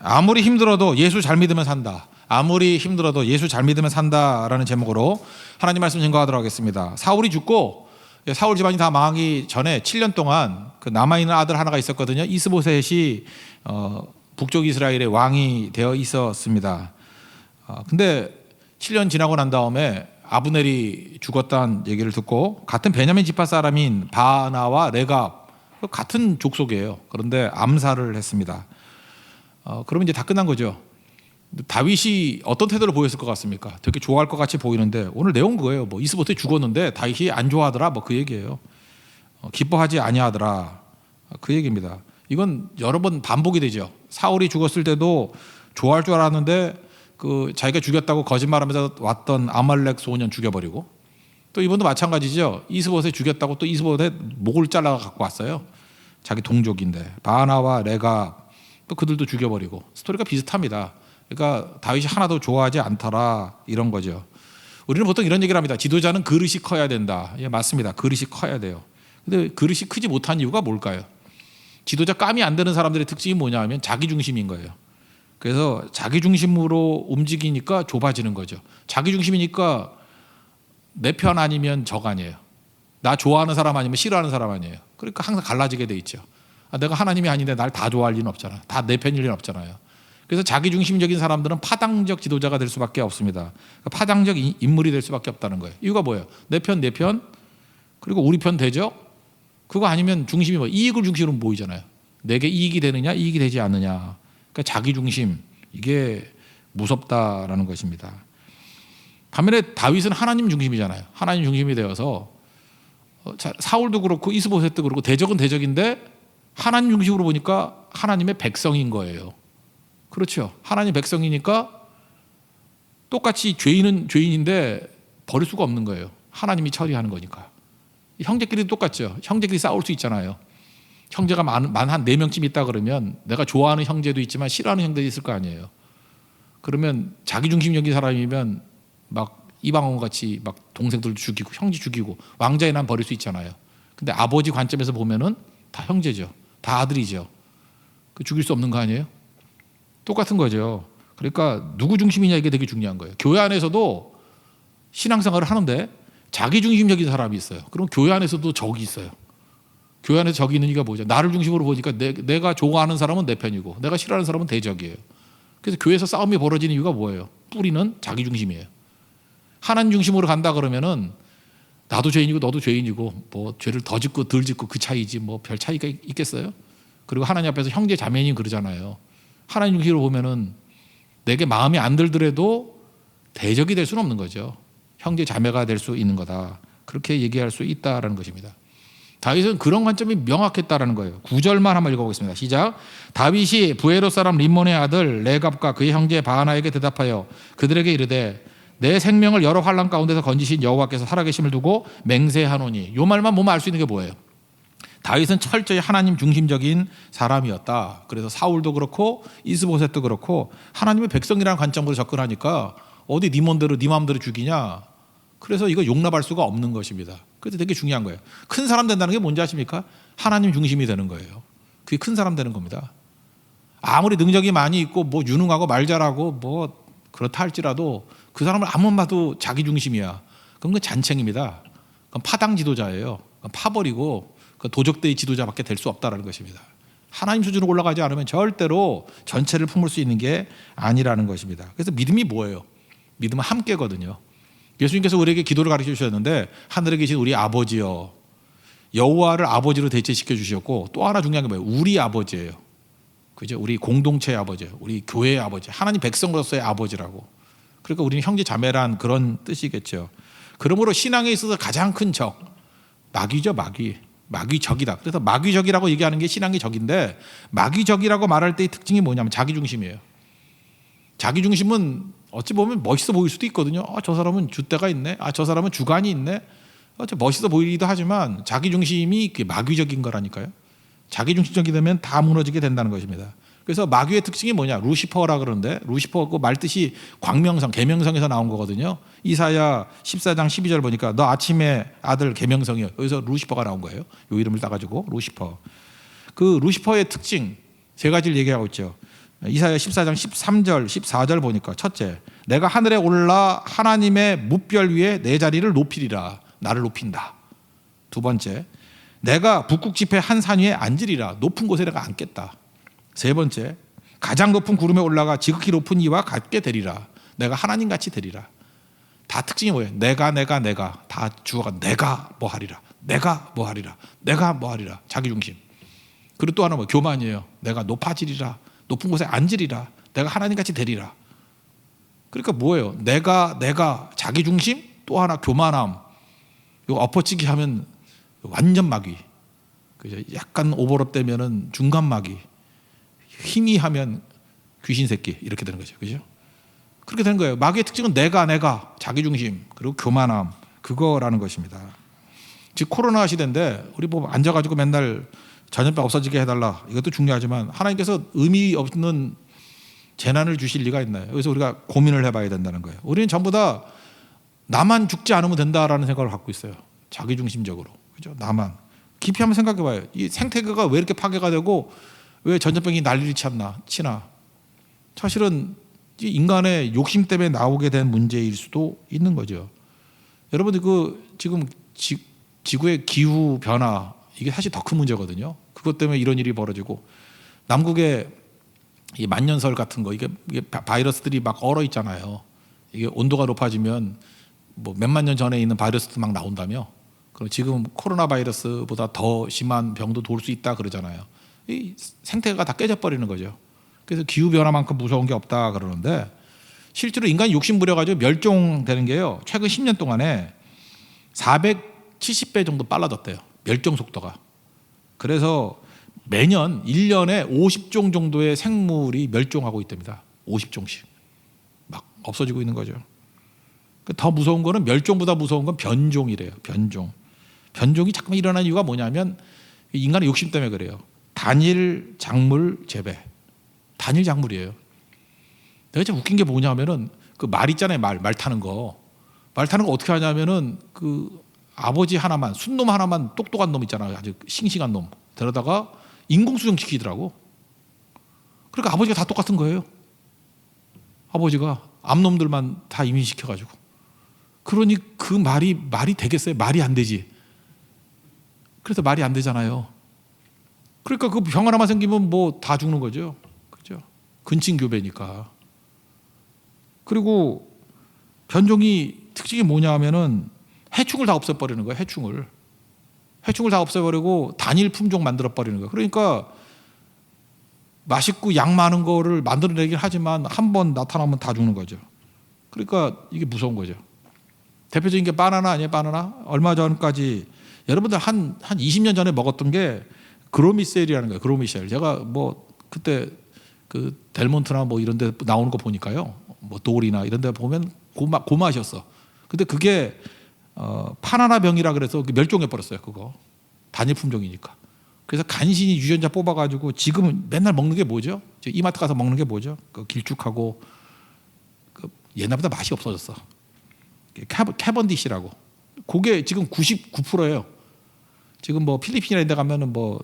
아무리 힘들어도 예수 잘 믿으면 산다. 아무리 힘들어도 예수 잘 믿으면 산다라는 제목으로 하나님 말씀 증거하도록 하겠습니다. 사울이 죽고 사울 집안이 다 망하기 전에 7년 동안 그 남아있는 아들 하나가 있었거든요. 이스보셋이 북쪽 이스라엘의 왕이 되어 있었습니다. 근데 7년 지나고 난 다음에 아브넬이 죽었다는 얘기를 듣고 같은 베냐민 지파 사람인 바나와 레갑 같은 족속이에요. 그런데 암살을 했습니다. 그러면 이제 다 끝난 거죠. 다윗이 어떤 태도를 보였을 것 같습니까? 되게 좋아할 것 같이 보이는데 오늘 내용 그거예요. 뭐 이스보셋이 죽었는데 다윗이 안 좋아하더라, 뭐 그 얘기예요. 기뻐하지 아니하더라, 그 얘기입니다. 이건 여러 번 반복이 되죠. 사울이 죽었을 때도 좋아할 줄 알았는데 그 자기가 죽였다고 거짓말하면서 왔던 아말렉 소년 죽여버리고, 또 이번도 마찬가지죠. 이스보셋 죽였다고 또 이스보셋 목을 잘라 갖고 왔어요. 자기 동족인데 바나와 레갑 또 그들도 죽여버리고, 스토리가 비슷합니다. 그러니까 다윗이 하나도 좋아하지 않더라, 이런 거죠. 우리는 보통 이런 얘기를 합니다. 지도자는 그릇이 커야 된다. 예, 맞습니다. 그릇이 커야 돼요. 근데 그릇이 크지 못한 이유가 뭘까요? 지도자 감이 안 되는 사람들의 특징이 뭐냐 하면 자기중심인 거예요. 그래서 자기중심으로 움직이니까 좁아지는 거죠. 자기중심이니까 내 편 아니면 적 아니에요. 나 좋아하는 사람 아니면 싫어하는 사람 아니에요. 그러니까 항상 갈라지게 돼 있죠. 내가 하나님이 아닌데 날 다 좋아할 리는 없잖아. 다 내 편일 리는 없잖아요. 그래서 자기중심적인 사람들은 파당적 지도자가 될 수밖에 없습니다. 그러니까 파당적 인물이 될 수밖에 없다는 거예요. 이유가 뭐예요? 내 편, 내 편, 그리고 우리 편 되죠? 그거 아니면 중심이 이익을 중심으로 보이잖아요. 내게 이익이 되느냐, 이익이 되지 않느냐. 그러니까 자기중심, 이게 무섭다라는 것입니다. 반면에 다윗은 하나님 중심이잖아요. 하나님 중심이 되어서 사울도 그렇고 이스보셋도 그렇고 대적은 대적인데 하나님 중심으로 보니까 하나님의 백성인 거예요. 그렇죠. 하나님 백성이니까 똑같이 죄인은 죄인인데 버릴 수가 없는 거예요. 하나님이 처리하는 거니까. 형제끼리도 똑같죠. 형제끼리 싸울 수 있잖아요. 형제가 만 한 4명쯤 있다 그러면 내가 좋아하는 형제도 있지만 싫어하는 형제도 있을 거 아니에요. 그러면 자기중심적인 사람이면 막 이방원 같이 막 동생들도 죽이고 형제 죽이고 왕자의 난 버릴 수 있잖아요. 근데 아버지 관점에서 보면은 다 형제죠. 다 아들이죠. 그 죽일 수 없는 거 아니에요? 똑같은 거죠. 그러니까 누구 중심이냐, 이게 되게 중요한 거예요. 교회 안에서도 신앙생활을 하는데 자기중심적인 사람이 있어요. 그럼 교회 안에서도 적이 있어요. 교회 안에서 적이 있는 이유가 뭐죠? 나를 중심으로 보니까 내가 좋아하는 사람은 내 편이고 내가 싫어하는 사람은 대적이에요. 그래서 교회에서 싸움이 벌어지는 이유가 뭐예요? 뿌리는 자기중심이에요. 하나님 중심으로 간다 그러면은 나도 죄인이고 너도 죄인이고 뭐 죄를 더 짓고 덜 짓고 그 차이지 뭐 별 차이가 있겠어요? 그리고 하나님 앞에서 형제 자매님 그러잖아요. 하나님 중심으로 보면은 내게 마음이 안 들더라도 대적이 될 수는 없는 거죠. 형제 자매가 될 수 있는 거다. 그렇게 얘기할 수 있다라는 것입니다. 다윗은 그런 관점이 명확했다라는 거예요. 9절만 한번 읽어보겠습니다. 시작. 다윗이 부에롯 사람 림몬의 아들 레갑과 그의 형제 바하나에게 대답하여 그들에게 이르되 내 생명을 여러 환난 가운데서 건지신 여호와께서 살아계심을 두고 맹세하노니. 이 말만 보면 알 수 있는 게 뭐예요? 다윗은 철저히 하나님 중심적인 사람이었다. 그래서 사울도 그렇고 이스보셋도 그렇고 하나님의 백성이라는 관점으로 접근하니까 어디 네 맘대로 네 마음대로 죽이냐. 그래서 이거 용납할 수가 없는 것입니다. 그래서 되게 중요한 거예요. 큰 사람 된다는 게 뭔지 아십니까? 하나님 중심이 되는 거예요. 그게 큰 사람 되는 겁니다. 아무리 능력이 많이 있고 뭐 유능하고 말 잘하고 뭐 그렇다 할지라도 그 사람을 아무만 봐도 자기 중심이야. 그건 그 잔챙입니다. 그건 파당 지도자예요. 그건 파버리고 도적대의 지도자밖에 될 수 없다는 것입니다. 하나님 수준으로 올라가지 않으면 절대로 전체를 품을 수 있는 게 아니라는 것입니다. 그래서 믿음이 뭐예요? 믿음은 함께거든요. 예수님께서 우리에게 기도를 가르쳐 주셨는데 하늘에 계신 우리 아버지여, 여호와를 아버지로 대체시켜 주셨고 또 하나 중요한 게 뭐예요? 우리 아버지예요. 그죠? 우리 공동체의 아버지예요. 우리 교회의 아버지, 하나님 백성으로서의 아버지라고. 그러니까 우리는 형제 자매란 그런 뜻이겠죠. 그러므로 신앙에 있어서 가장 큰 적, 마귀죠. 마귀적이다. 그래서 마귀적이라고 얘기하는 게 신앙의 적인데, 마귀적이라고 말할 때의 특징이 뭐냐면 자기중심이에요. 자기중심은 어찌 보면 멋있어 보일 수도 있거든요. 저 사람은 줏대가 있네. 저 사람은 주관이 있네. 멋있어 보이기도 하지만 자기중심이 마귀적인 거라니까요. 자기중심적이 되면 다 무너지게 된다는 것입니다. 그래서 마귀의 특징이 뭐냐? 루시퍼라 그러는데, 루시퍼 그 말뜻이 광명성, 계명성에서 나온 거거든요. 이사야 14장 12절 보니까 너 아침의 아들 계명성이요. 여기서 루시퍼가 나온 거예요. 이 이름을 따가지고 루시퍼. 그 루시퍼의 특징 3가지를 얘기하고 있죠. 이사야 14장 13절 14절 보니까 첫째, 내가 하늘에 올라 하나님의 뭇별 위에 내 자리를 높이리라. 나를 높인다. 두 번째, 내가 북극 지폐 한 산 위에 앉으리라. 높은 곳에 내가 앉겠다. 세 번째, 가장 높은 구름에 올라가 지극히 높은 이와 같게 되리라. 내가 하나님같이 되리라. 다 특징이 뭐예요? 내가 다 주어가 내가 뭐 하리라. 내가 뭐 하리라. 내가 뭐 하리라. 자기중심. 그리고 또 하나 뭐 교만이에요. 내가 높아지리라. 높은 곳에 앉으리라. 내가 하나님같이 되리라. 그러니까 뭐예요? 내가 자기중심, 또 하나 교만함. 이거 엎어치기 하면 완전 마귀. 그죠? 약간 오버랩 되면은 중간 마귀. 희미하면 귀신 새끼 이렇게 되는 거죠. 그죠? 그렇게 되는 거예요. 마귀의 특징은 내가 자기중심 그리고 교만함 그거라는 것입니다. 즉 코로나 시대인데 우리 뭐 앉아가지고 맨날 전염병 없어지게 해달라 이것도 중요하지만 하나님께서 의미 없는 재난을 주실 리가 있나요? 그래서 우리가 고민을 해봐야 된다는 거예요. 우리는 전부 다 나만 죽지 않으면 된다라는 생각을 갖고 있어요. 자기중심적으로. 그죠? 나만. 깊이 한번 생각해봐요. 이 생태계가 왜 이렇게 파괴가 되고 왜 전염병이 난리를 치나. 사실은 인간의 욕심 때문에 나오게 된 문제일 수도 있는 거죠. 여러분들 지금 지구의 기후 변화 이게 사실 더 큰 문제거든요. 그것 때문에 이런 일이 벌어지고 남극의 이 만년설 같은 거 이게 바이러스들이 막 얼어 있잖아요. 이게 온도가 높아지면 뭐 몇만 년 전에 있는 바이러스도 막 나온다며. 그럼 지금 코로나 바이러스보다 더 심한 병도 돌 수 있다 그러잖아요. 이 생태계가 다 깨져 버리는 거죠. 그래서 기후 변화만큼 무서운 게 없다 그러는데 실제로 인간이 욕심 부려가지고 멸종되는 게요. 최근 10년 동안에 470배 정도 빨라졌대요. 멸종 속도가. 그래서 매년 1년에 50종 정도의 생물이 멸종하고 있답니다. 50종씩. 막 없어지고 있는 거죠. 더 무서운 거는 멸종보다 무서운 건 변종이래요. 변종이 자꾸만 일어나는 이유가 뭐냐면 인간의 욕심 때문에 그래요. 단일 작물 재배. 단일 작물이에요. 내가 참 웃긴 게 뭐냐면은 그 말 있잖아요. 말 타는 거. 말 타는 거 어떻게 하냐면은 그 아버지 하나만 순놈 하나만 똑똑한 놈 있잖아요. 아주 싱싱한 놈. 데려다가 인공수정 시키더라고. 그러니까 아버지가 다 똑같은 거예요. 아버지가 암놈들만 다 임신시켜가지고. 그러니 그 말이 되겠어요? 말이 안 되지. 그래서 말이 안 되잖아요. 그러니까 그 병 하나만 생기면 뭐 다 죽는 거죠. 그죠? 근친교배니까. 그리고 변종이 특징이 뭐냐 하면은 해충을 다 없애버리는 거예요. 해충을 다 없애버리고 단일 품종 만들어버리는 거예요. 그러니까 맛있고 양 많은 거를 만들어내긴 하지만 한 번 나타나면 다 죽는 거죠. 그러니까 이게 무서운 거죠. 대표적인 게 바나나 아니에요? 바나나? 얼마 전까지 여러분들 한 20년 전에 먹었던 게 그로미셀이라는 거예요. 그로미셀. 제가 뭐 그때 그 델몬트나 뭐 이런 데 나오는 거 보니까요. 뭐 돌이나 이런 데 보면 고맛이었어. 근데 그게 파나나 병이라 그래서 멸종해 버렸어요. 그거. 단일 품종이니까. 그래서 간신히 유전자 뽑아가지고 지금은 맨날 먹는 게 뭐죠? 이마트 가서 먹는 게 뭐죠? 그 길쭉하고 그 옛날보다 맛이 없어졌어. 캐번디시라고. 그게 지금 99%예요. 지금 뭐 필리핀이나 이런 데 가면은 뭐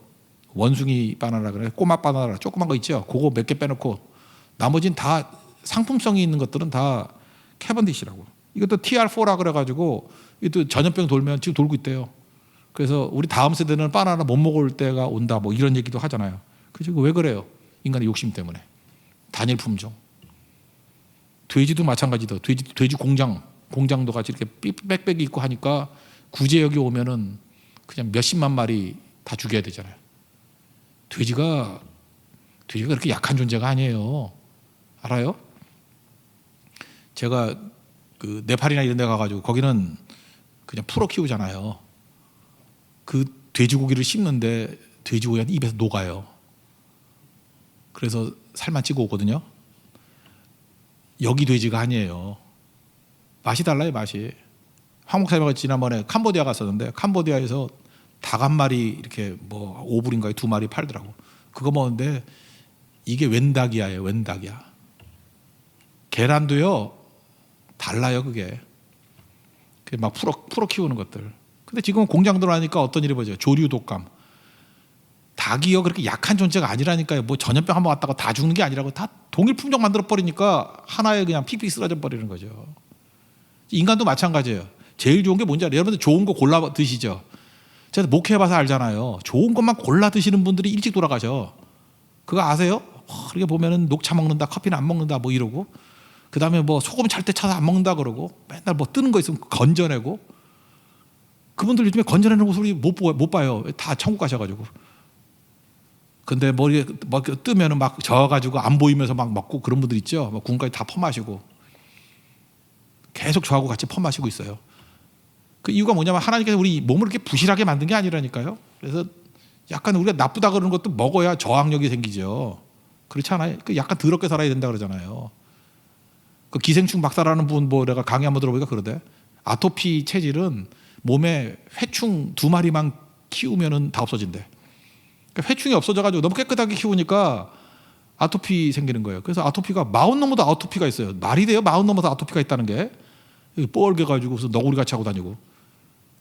원숭이 바나나 그래, 꼬막 바나나 조그만 거 있죠. 그거 몇 개 빼놓고 나머지는 다 상품성이 있는 것들은 다 캐번디시라고. 이것도 TR4라 그래가지고 이것도 전염병 돌면 지금 돌고 있대요. 그래서 우리 다음 세대는 바나나 못 먹을 때가 온다 뭐 이런 얘기도 하잖아요. 그죠? 왜 그래요? 인간의 욕심 때문에. 단일 품종. 돼지도 마찬가지다. 돼지 공장도 같이 이렇게 빽빽이 있고 하니까 구제역이 오면은 그냥 몇십만 마리 다 죽여야 되잖아요. 돼지가 그렇게 약한 존재가 아니에요. 알아요? 제가 그 네팔이나 이런 데 가가지고 거기는 그냥 풀어 키우잖아요. 그 돼지고기를 씹는데 돼지고기가 입에서 녹아요. 그래서 살만 찌고 오거든요. 여기 돼지가 아니에요. 맛이 달라요, 맛이. 황 목사님하고 지난번에 캄보디아 갔었는데 캄보디아에서 닭 한 마리 이렇게 뭐 5불인가에 2마리 팔더라고. 그거 먹는데 이게 웬닭이야예요, 웬닭이야. 계란도요 달라요, 그게. 막 풀어 키우는 것들. 근데 지금 공장 들어가니까 어떤 일이 벌어져요? 조류 독감. 닭이요 그렇게 약한 존재가 아니라니까요. 뭐 전염병 한번 왔다가 다 죽는 게 아니라고. 다 동일 품종 만들어 버리니까 하나에 그냥 픽픽 쓰러져 버리는 거죠. 인간도 마찬가지예요. 제일 좋은 게 뭔지 알아요? 여러분들 좋은 거 골라 드시죠. 제가 목회해봐서 알잖아요. 좋은 것만 골라 드시는 분들이 일찍 돌아가셔. 그거 아세요? 이렇게 보면은 녹차 먹는다, 커피는 안 먹는다, 뭐 이러고. 그 다음에 뭐 소금 찰 때 차서 안 먹는다 그러고, 맨날 뭐 뜨는 거 있으면 건져내고. 그분들 요즘에 건져내는 모습을 못 봐요. 다 천국 가셔가지고. 근데 머리에 뜨면은 막 저어가지고 안 보이면서 막 먹고 그런 분들 있죠. 뭐 군까지 다 퍼마시고. 계속 저하고 같이 퍼마시고 있어요. 그 이유가 뭐냐면 하나님께서 우리 몸을 이렇게 부실하게 만든 게 아니라니까요. 그래서 약간 우리가 나쁘다 그러는 것도 먹어야 저항력이 생기죠. 그렇지 않아요? 그 약간 더럽게 살아야 된다 그러잖아요. 그 기생충 박사라는 분 뭐 내가 강의 한번 들어보니까 그러대. 아토피 체질은 몸에 회충 2마리만 키우면은 다 없어진대. 그러니까 회충이 없어져가지고 너무 깨끗하게 키우니까 아토피 생기는 거예요. 그래서 아토피가 40 넘어도 아토피가 있어요. 말이 돼요? 40 넘어서 아토피가 있다는 게. 뻘개가지고 무슨 너구리 같이 하고 다니고.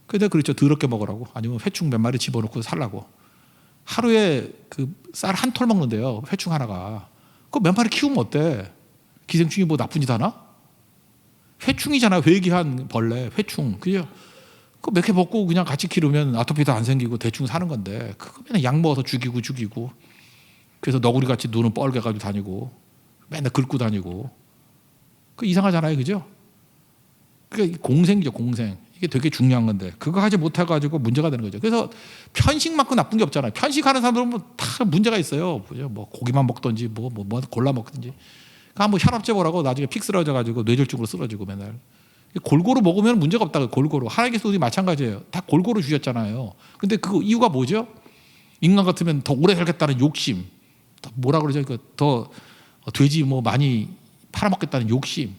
근데 그렇죠. 더럽게 먹으라고. 아니면 회충 몇 마리 집어넣고 살라고. 하루에 그 쌀 한 톨 먹는데요. 회충 하나가. 그거 몇 마리 키우면 어때? 기생충이 뭐 나쁜 짓 하나? 회충이잖아. 회귀한 벌레. 회충. 그죠? 그거 몇 개 먹고 그냥 같이 기르면 아토피도 안 생기고 대충 사는 건데 그거 맨날 약 먹어서 죽이고 그래서 너구리 같이 눈은 뻘개가지고 다니고 맨날 긁고 다니고 그 이상하잖아요. 그죠? 그러니까 공생이죠. 공생. 이게 되게 중요한 건데 그거 하지 못해가지고 문제가 되는 거죠. 그래서 편식만큼 나쁜 게 없잖아요. 편식하는 사람들은 다 문제가 있어요. 뭐 고기만 먹든지 뭐 골라 먹든지. 한번 혈압재보라고 나중에 픽 쓰러져가지고 뇌졸중으로 쓰러지고 맨날. 골고루 먹으면 문제가 없다고. 골고루. 하나님께서 우리 마찬가지예요. 다 골고루 주셨잖아요. 근데 그 이유가 뭐죠? 인간 같으면 더 오래 살겠다는 욕심. 뭐라 그러죠? 더 돼지 뭐 많이 팔아먹겠다는 욕심.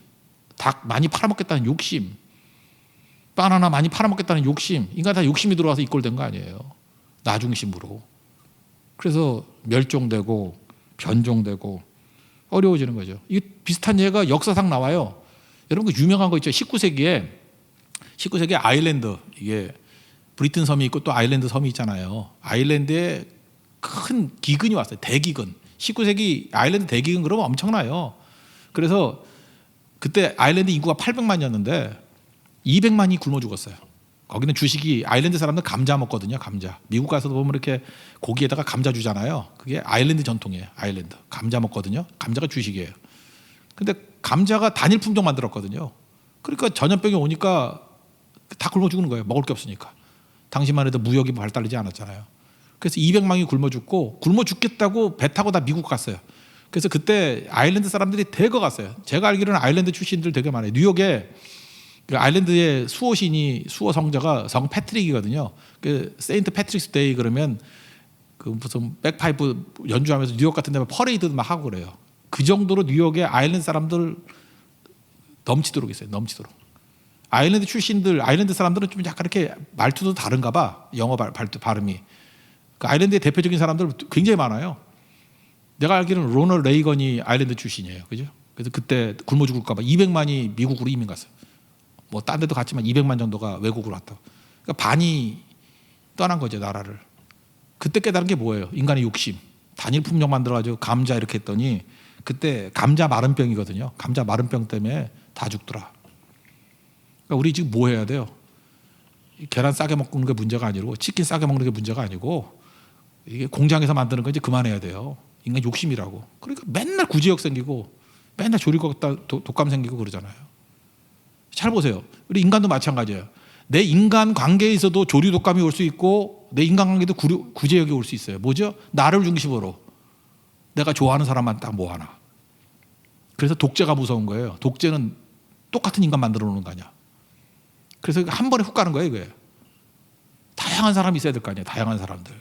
닭 많이 팔아먹겠다는 욕심. 바나나 많이 팔아먹겠다는 욕심. 인간 다 욕심이 들어와서 이 꼴 된 거 아니에요. 나중심으로. 그래서 멸종되고 변종되고 어려워지는 거죠. 이 비슷한 예가 역사상 나와요. 여러분 그 유명한 거 있죠. 19세기에 아일랜드, 이게 브리튼 섬이 있고 또 아일랜드 섬이 있잖아요. 아일랜드에 큰 기근이 왔어요. 대기근. 19세기 아일랜드 대기근 그러면 엄청나요. 그래서 그때 아일랜드 인구가 800만이었는데 200만이 굶어 죽었어요. 거기는 주식이 아일랜드 사람들 감자 먹거든요. 감자. 미국 가서도 보면 이렇게 고기에다가 감자 주잖아요. 그게 아일랜드 전통이에요. 아일랜드. 감자 먹거든요. 감자가 주식이에요. 근데 감자가 단일 품종 만들었거든요. 그러니까 전염병이 오니까 다 굶어 죽는 거예요. 먹을 게 없으니까. 당시만 해도 무역이 발달하지 않았잖아요. 그래서 200만이 굶어 죽겠다고 배 타고 다 미국 갔어요. 그래서 그때 아일랜드 사람들이 대거 갔어요. 제가 알기로는 아일랜드 출신들 되게 많아요. 뉴욕에 그 아일랜드의 수호신이 수호 성자가 성 패트릭이거든요. 그 세인트 패트릭스 데이 그러면 그 무슨 백파이프 연주하면서 뉴욕 같은 데면 퍼레이드 막 하고 그래요. 그 정도로 뉴욕에 아일랜드 사람들 넘치도록 있어요. 넘치도록. 아일랜드 출신들, 아일랜드 사람들은 좀 약간 이렇게 말투도 다른가 봐. 영어 발음이. 그 아일랜드의 대표적인 사람들 굉장히 많아요. 내가 알기로는 로널드 레이건이 아일랜드 출신이에요. 그죠? 그래서 그때 굶어 죽을까 봐 200만이 미국으로 이민 갔어요. 뭐 딴 데도 갔지만 200만 정도가 외국으로 왔다. 그러니까 반이 떠난 거죠, 나라를. 그때 깨달은 게 뭐예요? 인간의 욕심. 단일 품종 만들어가지고 감자 이렇게 했더니 그때 감자 마른병이거든요. 감자 마른병 때문에 다 죽더라. 그러니까 우리 지금 뭐 해야 돼요? 계란 싸게 먹는 게 문제가 아니고 치킨 싸게 먹는 게 문제가 아니고 이게 공장에서 만드는 거 이제 그만해야 돼요. 인간 욕심이라고. 그러니까 맨날 구제역 생기고 맨날 조리고 독감 생기고 그러잖아요. 잘 보세요. 우리 인간도 마찬가지예요. 내 인간 관계에서도 조리 독감이 올 수 있고 내 인간 관계도 구제역이 올 수 있어요. 뭐죠? 나를 중심으로 내가 좋아하는 사람만 딱 모아놔. 그래서 독재가 무서운 거예요. 독재는 똑같은 인간 만들어 놓는 거 아니야. 그래서 한 번에 훅 가는 거예요. 이거예요. 다양한 사람이 있어야 될 거 아니에요. 다양한 사람들.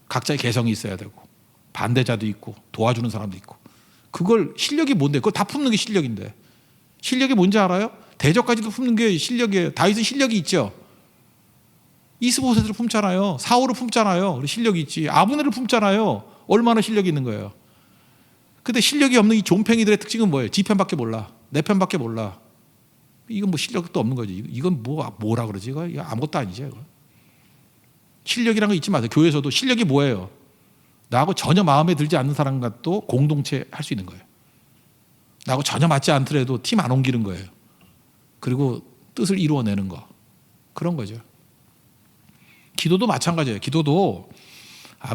각자의 개성이 있어야 되고 반대자도 있고 도와주는 사람도 있고. 그걸 실력이 뭔데? 그걸 다 품는 게 실력인데. 실력이 뭔지 알아요? 대적까지도 품는 게 실력이에요. 다윗은 실력이 있죠. 이스보셋을 품잖아요. 사울을 품잖아요. 실력이 있지. 아브넬을 품잖아요. 얼마나 실력이 있는 거예요. 근데 실력이 없는 이 존팽이들의 특징은 뭐예요? 지 편밖에 몰라. 내 편밖에 몰라. 이건 뭐 실력도 없는 거지. 이건 뭐라 그러지? 이거 아무것도 아니죠. 이거. 실력이라는 거 잊지 마세요. 교회에서도 실력이 뭐예요? 나하고 전혀 마음에 들지 않는 사람과 또 공동체 할 수 있는 거예요. 나하고 전혀 맞지 않더라도 팀 안 옮기는 거예요. 그리고 뜻을 이루어내는 거. 그런 거죠. 기도도 마찬가지예요. 기도도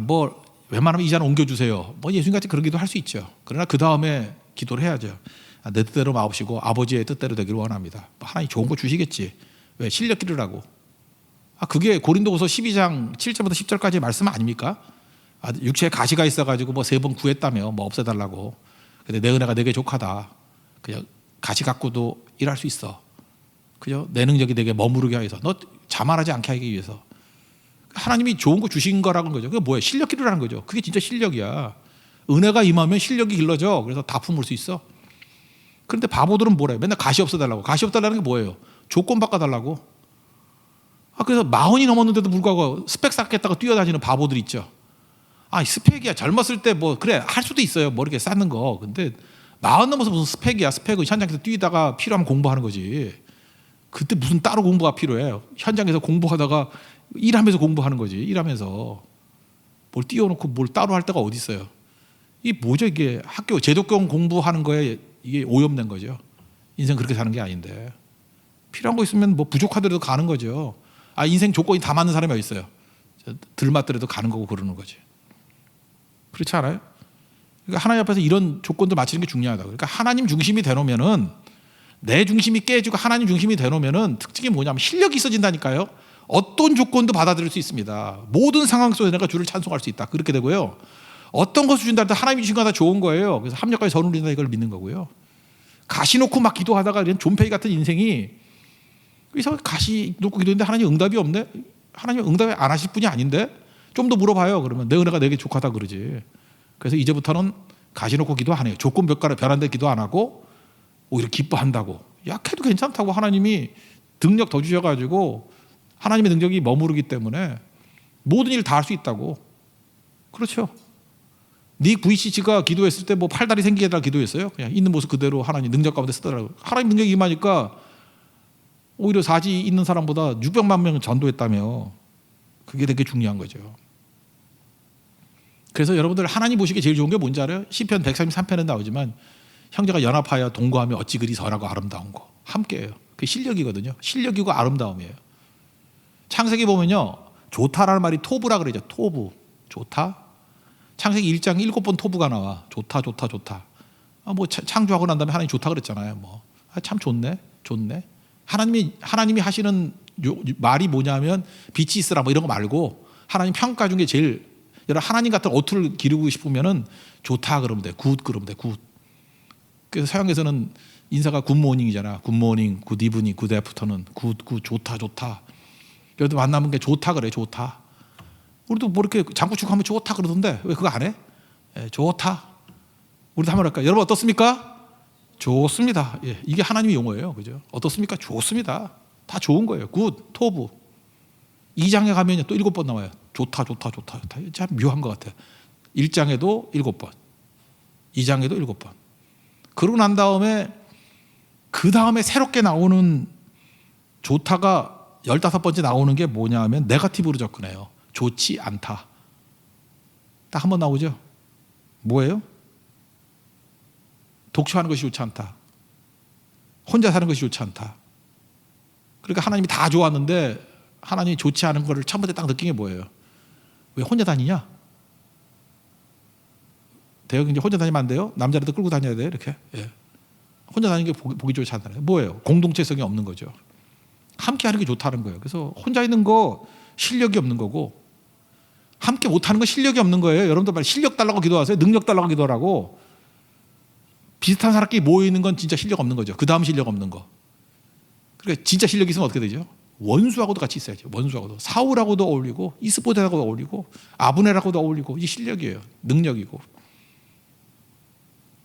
뭐 웬만하면 이 잔 옮겨주세요. 뭐 예수님같이 그런 기도 할 수 있죠. 그러나 그 다음에 기도를 해야죠. 내 뜻대로 마옵시고 아버지의 뜻대로 되기를 원합니다. 하나님 좋은 거 주시겠지. 왜? 실력 기르라고. 그게 고린도후서 12장 7절부터 10절까지의 말씀 아닙니까? 육체에 가시가 있어가지고 뭐 3번 구했다며 뭐 없애달라고. 근데 내 은혜가 내게 족하다. 그냥 가시 갖고도 일할 수 있어. 그죠? 내 능력이 내게 머무르게 하기 위해서. 너 자만하지 않게 하기 위해서. 하나님이 좋은 거 주신 거라는 거죠. 그게 뭐예요? 실력 기르라는 거죠. 그게 진짜 실력이야. 은혜가 임하면 실력이 길러져. 그래서 다 품을 수 있어. 그런데 바보들은 뭐래요? 맨날 가시 없어달라고. 가시 없달라는 게 뭐예요? 조건 바꿔달라고. 그래서 40이 넘었는데도 불구하고 스펙 쌓겠다고 뛰어다니는 바보들 있죠. 스펙이야. 젊었을 때 뭐 그래 할 수도 있어요. 뭐 이렇게 쌓는 거. 근데 40 넘어서 무슨 스펙이야. 스펙은 현장에서 뛰다가 필요하면 공부하는 거지. 그때 무슨 따로 공부가 필요해요. 현장에서 공부하다가 일하면서 공부하는 거지. 일하면서 뭘 띄워놓고 뭘 따로 할 데가 어디 있어요. 이게 뭐죠? 이게 학교 제도권 공부하는 거에 이게 오염된 거죠. 인생 그렇게 사는 게 아닌데. 필요한 거 있으면 뭐 부족하더라도 가는 거죠. 인생 조건이 다 맞는 사람이 어디 있어요. 들 맞더라도 가는 거고 그러는 거지. 그렇지 않아요? 그러니까 하나님 앞에서 이런 조건들 맞추는 게 중요하다. 그러니까 하나님 중심이 되놓으면은 내 중심이 깨지고 하나님 중심이 되놓으면은 특징이 뭐냐면 실력이 있어진다니까요. 어떤 조건도 받아들일 수 있습니다. 모든 상황 속에서 내가 주를 찬송할 수 있다. 그렇게 되고요. 어떤 것을 준다 해도 하나님이 주신 거 다 좋은 거예요. 그래서 합력까지 선울린다 이걸 믿는 거고요. 가시 놓고 막 기도하다가 이런 존폐이 같은 인생이 그래서 가시 놓고 기도했는데 하나님 응답이 없네. 하나님 응답 안 하실 분이 아닌데 좀 더 물어봐요. 그러면 내 은혜가 내게 족하다 그러지. 그래서 이제부터는 가시 놓고 기도 안 해요. 조건 변한데 기도 안 하고 오히려 기뻐한다고. 약해도 괜찮다고 하나님이 능력 더 주셔가지고 하나님의 능력이 머무르기 때문에 모든 일 다 할 수 있다고. 그렇죠. 닉 VCC가 기도했을 때 뭐 팔다리 생기게 해달라 기도했어요. 그냥 있는 모습 그대로 하나님 능력 가운데 쓰더라고요. 하나님 능력이 임하니까 오히려 사지 있는 사람보다 600만 명 전도했다며. 그게 되게 중요한 거죠. 그래서 여러분들 하나님 보시기에 제일 좋은 게 뭔지 알아요? 시편 133편에 나오지만 형제가 연합하여 동거하며 어찌 그리 선하고 아름다운 거. 함께해요. 그게 실력이거든요. 실력이고 아름다움이에요. 창세기 보면요. 좋다라는 말이 토부라 그러죠. 토부. 좋다. 창세기 1장 7번 토부가 나와. 좋다 좋다 좋다. 뭐 창조하고 난 다음에 하나님 좋다 그랬잖아요. 뭐. 참 좋네. 좋네. 하나님이 하시는 말이 뭐냐면 빛이 있으라 뭐 이런 거 말고 하나님 평가 중에 제일 여러분 하나님 같은 어투를 기르고 싶으면은 좋다 그러면 돼. 굿 그러면 돼. 굿. 그래서 서양에서는 인사가 굿모닝이잖아. 굿모닝, 굿이브닝, 굿애프터는 굿 좋다 좋다. 여기도 만나면 게 좋다 그래. 좋다. 우리도 뭐 이렇게 장구치고 하면 좋다 그러던데 왜 그거 안 해? 좋다. 우리도 한번 할까요? 여러분 어떻습니까? 좋습니다. 이게 하나님의 용어예요. 그죠? 어떻습니까? 좋습니다. 다 좋은 거예요. 굿, 토부. 2장에 가면 또 7번 나와요. 좋다, 좋다, 좋다, 좋다. 참 묘한 것 같아요. 1장에도 7번, 2장에도 7번. 그러고 난 다음에 그 다음에 새롭게 나오는 좋다가 15번째 나오는 게 뭐냐 하면 네거티브로 접근해요. 좋지 않다. 딱 한 번 나오죠. 뭐예요? 독처하는 것이 좋지 않다. 혼자 사는 것이 좋지 않다. 그러니까 하나님이 다 좋았는데 하나님이 좋지 않은 거를 처음부터 딱 느낀 게 뭐예요? 왜 혼자 다니냐? 대형 이제 혼자 다니면 안 돼요? 남자라도 끌고 다녀야 돼요. 이렇게. 혼자 다니는 게 보기 좋지 않다는 뭐예요? 공동체성이 없는 거죠. 함께 하는 게 좋다는 거예요. 그래서 혼자 있는 거 실력이 없는 거고 함께 못하는 거 실력이 없는 거예요. 여러분들 빨리 실력 달라고 기도하세요. 능력 달라고 기도하라고. 비슷한 사람끼리 모여있는 건 진짜 실력 없는 거죠. 그 다음 실력 없는 거. 그러니까 진짜 실력이 있으면 어떻게 되죠? 원수하고도 같이 있어야죠. 원수하고도. 사울하고도 어울리고 이스보셋하고도 어울리고 아브넬하고도 어울리고. 이게 실력이에요. 능력이고.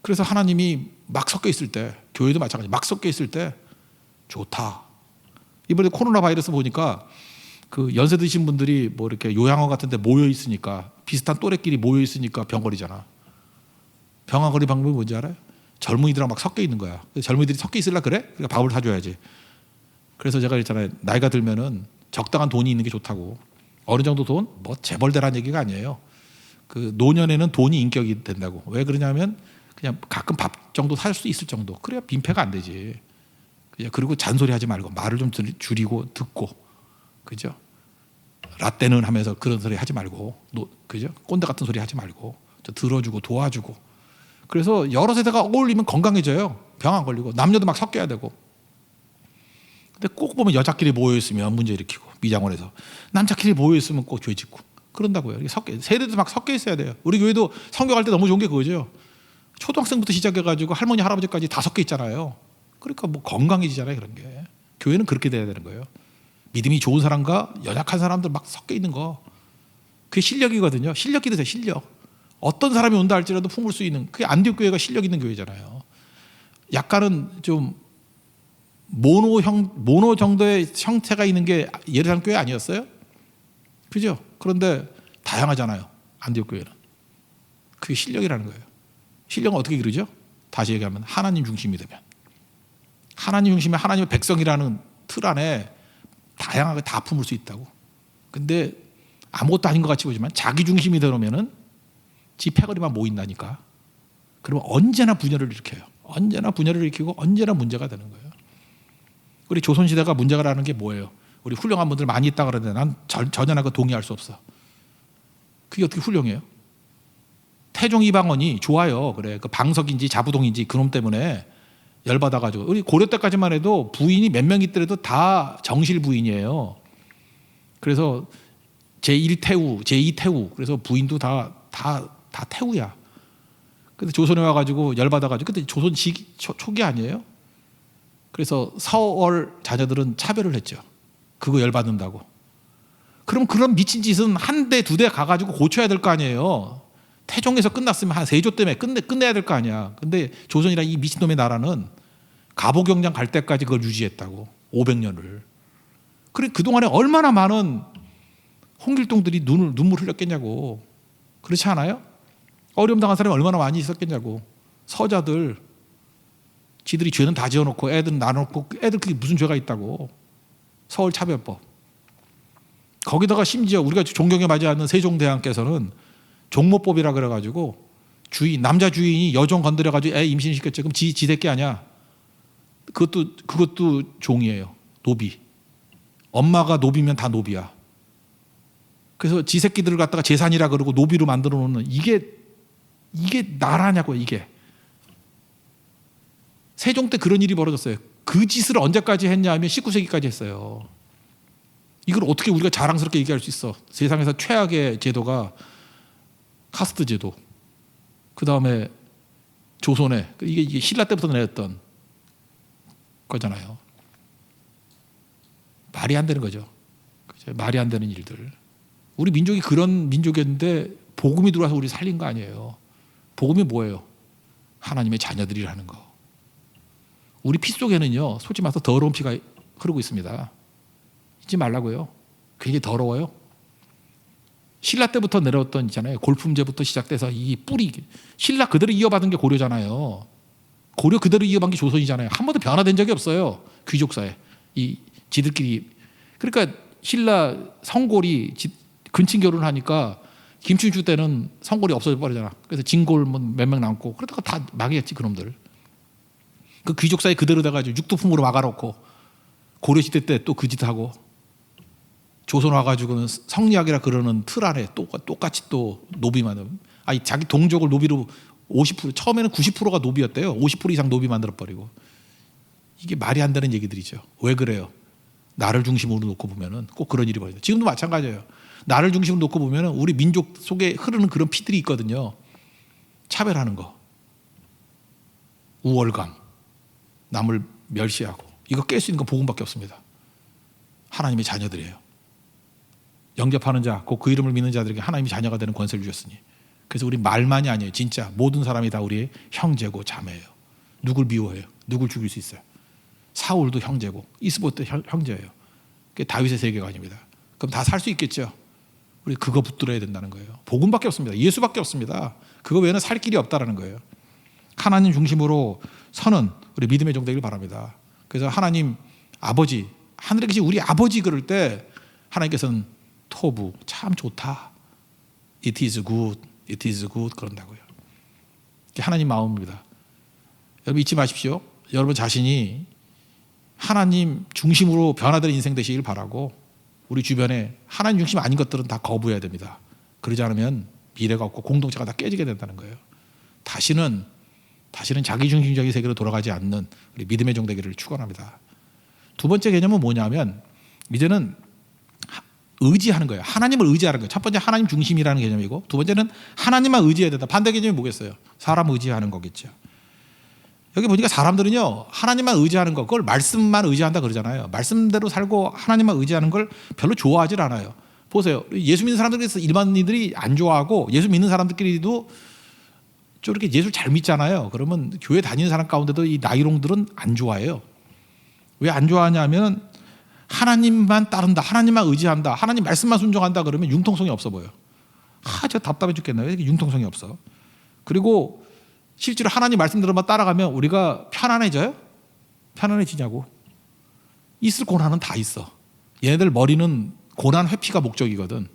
그래서 하나님이 막 섞여 있을 때 교회도 마찬가지 막 섞여 있을 때 좋다. 이번에 코로나 바이러스 보니까 그 연세 드신 분들이 뭐 이렇게 요양원 같은 데 모여 있으니까 비슷한 또래끼리 모여 있으니까 병 걸리잖아. 병 안 걸리는 방법이 뭔지 알아요? 젊은이들하고 막 섞여 있는 거야. 젊은이들이 섞여 있으려 그래? 그러니까 밥을 사줘야지. 그래서 제가 그랬잖아요. 나이가 들면은 적당한 돈이 있는 게 좋다고. 어느 정도 돈? 뭐 재벌대란 얘기가 아니에요. 그 노년에는 돈이 인격이 된다고. 왜 그러냐면 그냥 가끔 밥 정도 살 수 있을 정도. 그래야 빈패가 안 되지. 그리고 잔소리하지 말고 말을 좀 줄이고 듣고, 그죠? 라떼는 하면서 그런 소리 하지 말고, 그죠? 꼰대 같은 소리 하지 말고, 들어주고 도와주고. 그래서 여러 세대가 어울리면 건강해져요. 병 안 걸리고. 남녀도 막 섞여야 되고. 근데 꼭 보면 여자끼리 모여 있으면 문제 일으키고, 미장원에서 남자끼리 모여 있으면 꼭 죄 짓고 그런다고요. 세대도 막 섞여 있어야 돼요. 우리 교회도 성경할 때 너무 좋은 게 그거죠. 초등학생부터 시작해가지고 할머니 할아버지까지 다 섞여 있잖아요. 그러니까 뭐 건강해지잖아요. 그런 게 교회는 그렇게 돼야 되는 거예요. 믿음이 좋은 사람과 연약한 사람들 막 섞여 있는 거, 그게 실력이거든요. 실력 기르세요. 실력. 어떤 사람이 온다 할지라도 품을 수 있는, 그게 안디옥 교회가 실력 있는 교회잖아요. 약간은 좀 모노 정도의 형태가 있는 게 예루살렘 교회 아니었어요? 그죠? 그런데 다양하잖아요. 안디옥 교회는. 그게 실력이라는 거예요. 실력은 어떻게 기르죠? 다시 얘기하면 하나님 중심이 되면, 하나님 중심의 하나님의 백성이라는 틀 안에 다양하게 다 품을 수 있다고. 근데 아무것도 아닌 것 같이 보지만 자기 중심이 되면은 지 패거리만 모인다니까. 그러면 언제나 분열을 일으켜요. 언제나 분열을 일으키고 언제나 문제가 되는 거예요. 우리 조선시대가 문제가라는 게 뭐예요? 우리 훌륭한 분들 많이 있다 그러는데 난 전혀 그 동의할 수 없어. 그게 어떻게 훌륭해요? 태종 이방원이 좋아요. 그래, 그 방석인지 자부동인지 그놈 때문에 열받아가지고, 우리 고려 때까지만 해도 부인이 몇 명 있더라도 다 정실 부인이에요. 그래서 제1태우, 제2태우, 그래서 부인도 다 태우야. 근데 조선에 와가지고 열받아가지고, 그때 조선 초기 아니에요? 그래서 서월 자녀들은 차별을 했죠. 그거 열받는다고. 그럼 그런 미친 짓은 한 대, 두 대 가가지고 고쳐야 될 거 아니에요. 태종에서 끝났으면 한 세조 때문에 끝내야 될 거 아니야. 근데 조선이란 이 미친놈의 나라는 가보경장 갈 때까지 그걸 유지했다고. 500년을. 그래, 그동안에 얼마나 많은 홍길동들이 눈물 흘렸겠냐고. 그렇지 않아요? 어려움 당한 사람이 얼마나 많이 있었겠냐고. 서자들, 지들이 죄는 다 지어놓고 애들 나눠놓고, 애들 그게 무슨 죄가 있다고. 서울차별법. 거기다가 심지어 우리가 존경에 맞지 않는 세종대왕께서는 종모법이라 그래가지고 남자 주인이 여종 건드려가지고 애 임신시켰죠. 그럼 지 새끼 아니야. 그것도 종이에요. 노비. 엄마가 노비면 다 노비야. 그래서 지 새끼들을 갖다가 재산이라 그러고 노비로 만들어 놓는, 이게 나라냐고. 이게 세종 때 그런 일이 벌어졌어요. 그 짓을 언제까지 했냐 하면 19세기까지 했어요. 이걸 어떻게 우리가 자랑스럽게 얘기할 수 있어? 세상에서 최악의 제도가 카스트 제도. 그 다음에 조선에, 이게 신라 때부터 내렸던 거잖아요. 말이 안 되는 거죠. 말이 안 되는 일들. 우리 민족이 그런 민족이었는데 복음이 들어와서 우리 살린 거 아니에요. 복음이 뭐예요? 하나님의 자녀들이라는 거. 우리 피 속에는요, 솔직히 말해서 더러운 피가 흐르고 있습니다. 잊지 말라고요. 굉장히 더러워요. 신라 때부터 내려왔던 있잖아요. 골품제부터 시작돼서 이 뿌리, 신라 그대로 이어받은 게 고려잖아요. 고려 그대로 이어받은 게 조선이잖아요. 한 번도 변화된 적이 없어요. 귀족사에. 이 지들끼리. 그러니까 신라 성골이 근친 결혼을 하니까 김춘추 때는 성골이 없어져 버리잖아. 그래서 진골 몇 명 남고, 그러다가 다 망했지 그놈들. 그 귀족사에 그대로 돼가지고 육두품으로 막아놓고 고려시대 때 또 그 짓 하고, 조선 와가지고는 성리학이라 그러는 틀 안에 똑같이 또 노비만, 자기 동족을 노비로 50%, 처음에는 90%가 노비였대요. 50% 이상 노비 만들어버리고. 이게 말이 안 되는 얘기들이죠. 왜 그래요? 나를 중심으로 놓고 보면은 꼭 그런 일이 벌어져요. 지금도 마찬가지예요. 나를 중심으로 놓고 보면은 우리 민족 속에 흐르는 그런 피들이 있거든요. 차별하는 거, 우월감, 남을 멸시하고. 이거 깰 수 있는 건 복음밖에 없습니다. 하나님의 자녀들이에요. 영접하는 자, 그 이름을 믿는 자들에게 하나님이 자녀가 되는 권세를 주셨으니. 그래서 우리 말만이 아니에요. 진짜 모든 사람이 다 우리의 형제고 자매예요. 누굴 미워해요? 누굴 죽일 수 있어요? 사울도 형제고 이스보도 형제예요. 그게 다윗의 세계관입니다. 그럼 다 살 수 있겠죠? 우리 그거 붙들어야 된다는 거예요. 복음밖에 없습니다. 예수밖에 없습니다. 그거 외에는 살 길이 없다라는 거예요. 하나님 중심으로 서는 우리 믿음의 종 되길 바랍니다. 그래서 하나님 아버지, 하늘에 계신 우리 아버지 그럴 때 하나님께서는 토부 참 좋다. It is good. It is good 그런다고요. 이게 하나님 마음입니다. 여러분 잊지 마십시오. 여러분 자신이 하나님 중심으로 변화되는 인생 되시길 바라고 우리 주변에 하나님 중심 아닌 것들은 다 거부해야 됩니다. 그러지 않으면 미래가 없고 공동체가 다 깨지게 된다는 거예요. 다시는 자기 중심적인 세계로 돌아가지 않는 우리 믿음의 종 되기를 축원합니다. 두 번째 개념은 뭐냐면 이제는 의지하는 거예요. 하나님을 의지하는 거예요. 첫 번째 하나님 중심이라는 개념이고 두 번째는 하나님만 의지해야 된다. 반대 개념이 뭐겠어요? 사람 의지하는 거겠죠. 여기 보니까 사람들은요 하나님만 의지하는 거 그걸 말씀만 의지한다 그러잖아요. 말씀대로 살고 하나님만 의지하는 걸 별로 좋아하질 않아요. 보세요. 예수 믿는 사람들에서 일반인들이 안 좋아하고 예수 믿는 사람들끼리도 저렇게 예수를 잘 믿잖아요. 그러면 교회 다니는 사람 가운데도 이 나이롱들은 안 좋아해요. 왜 안 좋아하냐면 하나님만 따른다, 하나님만 의지한다, 하나님 말씀만 순종한다 그러면 융통성이 없어 보여. 저 답답해 죽겠네. 왜 이렇게 융통성이 없어? 그리고 실제로 하나님 말씀대로만 따라가면 우리가 편안해져요? 편안해지냐고. 있을 고난은 다 있어. 얘네들 머리는 고난 회피가 목적이거든.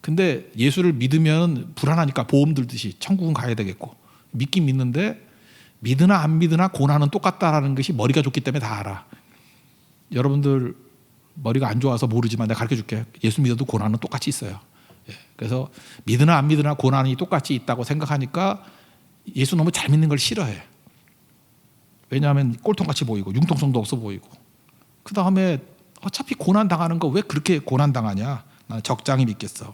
근데 예수를 믿으면 불안하니까 보험 들듯이 천국은 가야 되겠고 믿긴 믿는데 믿으나 안 믿으나 고난은 똑같다라는 것이 머리가 좋기 때문에 다 알아. 여러분들 머리가 안 좋아서 모르지만 내가 가르쳐줄게. 예수 믿어도 고난은 똑같이 있어요. 그래서 믿으나 안 믿으나 고난이 똑같이 있다고 생각하니까 예수 너무 잘 믿는 걸 싫어해. 왜냐하면 꼴통같이 보이고 융통성도 없어 보이고 그 다음에 어차피 고난 당하는 거 왜 그렇게 고난 당하냐. 나는 적당히 믿겠어.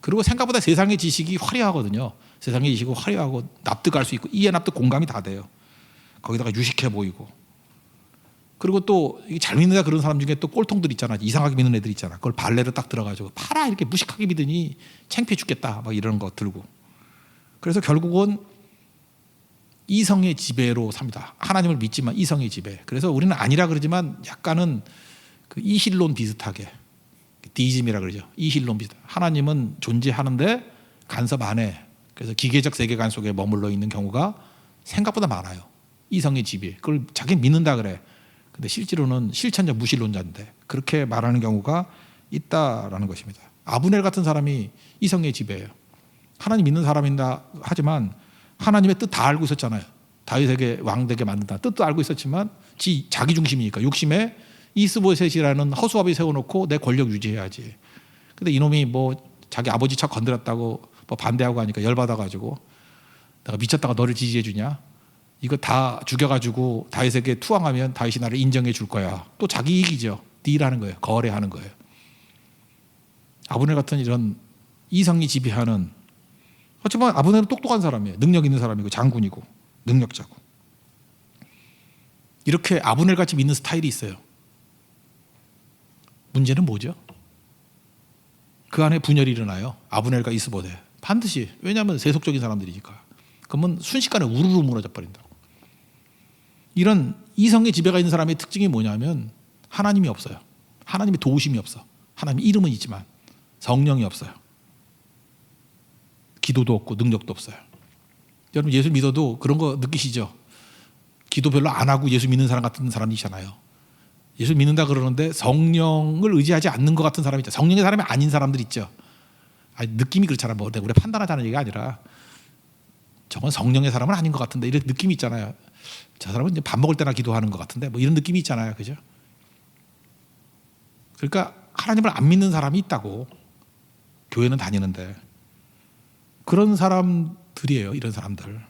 그리고 생각보다 세상의 지식이 화려하거든요. 세상의 지식이 화려하고 납득할 수 있고 이해 납득 공감이 다 돼요. 거기다가 유식해 보이고 그리고 또 잘 믿는다 그런 사람 중에 또 꼴통들 있잖아. 이상하게 믿는 애들 있잖아. 그걸 발레로 딱 들어가지고 팔아 이렇게 무식하게 믿으니 창피해 죽겠다 막 이런 거 들고 그래서 결국은 이성의 지배로 삽니다. 하나님을 믿지만 이성의 지배. 그래서 우리는 아니라 그러지만 약간은 그 이힐론 비슷하게 디이즘이라 그러죠. 이힐론 비슷. 하나님은 존재하는데 간섭 안 해. 그래서 기계적 세계관 속에 머물러 있는 경우가 생각보다 많아요. 이성의 지배. 그걸 자기 믿는다 그래. 근데 실제로는 실천적 무신론자인데 그렇게 말하는 경우가 있다라는 것입니다. 아브넬 같은 사람이 이성의 지배예요. 하나님 믿는 사람인다 하지만 하나님의 뜻 다 알고 있었잖아요. 다윗에게 왕 되게 만든다 뜻도 알고 있었지만 자기 중심이니까 욕심에 이스보셋이라는 허수아비 세워놓고 내 권력 유지해야지. 근데 이놈이 뭐 자기 아버지 차 건드렸다고 뭐 반대하고 하니까 열받아가지고 내가 미쳤다가 너를 지지해 주냐? 이거 다 죽여가지고 다윗에게 투항하면 다윗이 나를 인정해 줄 거야. 또 자기 이익이죠. 딜하는 거예요. 거래하는 거예요. 아브넬 같은 이런 이성이 지배하는 하지만 아브넬은 똑똑한 사람이에요. 능력 있는 사람이고 장군이고 능력자고 이렇게 아브넬 같이 믿는 스타일이 있어요. 문제는 뭐죠? 그 안에 분열이 일어나요. 아브넬과 이스보셋 반드시. 왜냐하면 세속적인 사람들이니까. 그러면 순식간에 우르르 무너져 버린다고. 이런 이성의 지배가 있는 사람의 특징이 뭐냐면 하나님이 없어요. 하나님의 도우심이 없어. 하나님 이름은 있지만 성령이 없어요. 기도도 없고 능력도 없어요. 여러분 예수 믿어도 그런 거 느끼시죠? 기도 별로 안 하고 예수 믿는 사람 같은 사람이잖아요. 예수 믿는다 그러는데 성령을 의지하지 않는 것 같은 사람이 있죠. 성령의 사람이 아닌 사람들 있죠. 느낌이 그렇잖아요. 뭐 우리 판단하자는 얘기가 아니라 저건 성령의 사람은 아닌 것 같은데 이런 느낌이 있잖아요. 저 사람은 이제 밥 먹을 때나 기도하는 것 같은데 뭐 이런 느낌이 있잖아요. 그죠? 그러니까 하나님을 안 믿는 사람이 있다고. 교회는 다니는데 그런 사람들이에요. 이런 사람들.